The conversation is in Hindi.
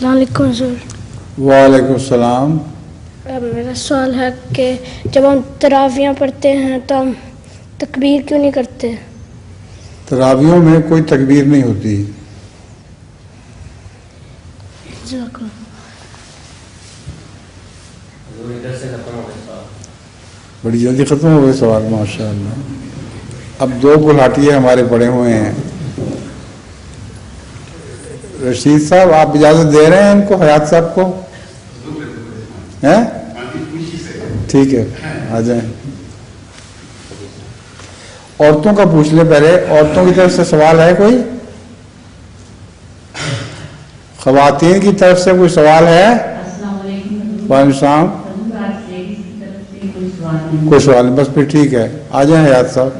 अस्सलाम वालेकुम सर। वालेकुम सलाम। मेरा सवाल है कि जब हम तरावियाँ पढ़ते हैं तो हम तकबीर क्यों नहीं करते? तरावियों में कोई तकबीर नहीं होती। बड़ी जल्दी ख़त्म हो गए सवाल, माशाअल्लाह। अब 2 गुलाटिए हमारे पड़े हुए हैं। रशीद साहब, आप इजाज़त दे रहे हैं इनको, हयात साहब को? हैं? ठीक है, आ जाएं। औरतों का पूछ ले पहले। औरतों की तरफ से सवाल है कोई? ख़वातीन की तरफ से कोई सवाल है? वालेकुम सलाम। कोई सवाल नहीं, बस फिर ठीक है, आ जाएं हयात साहब।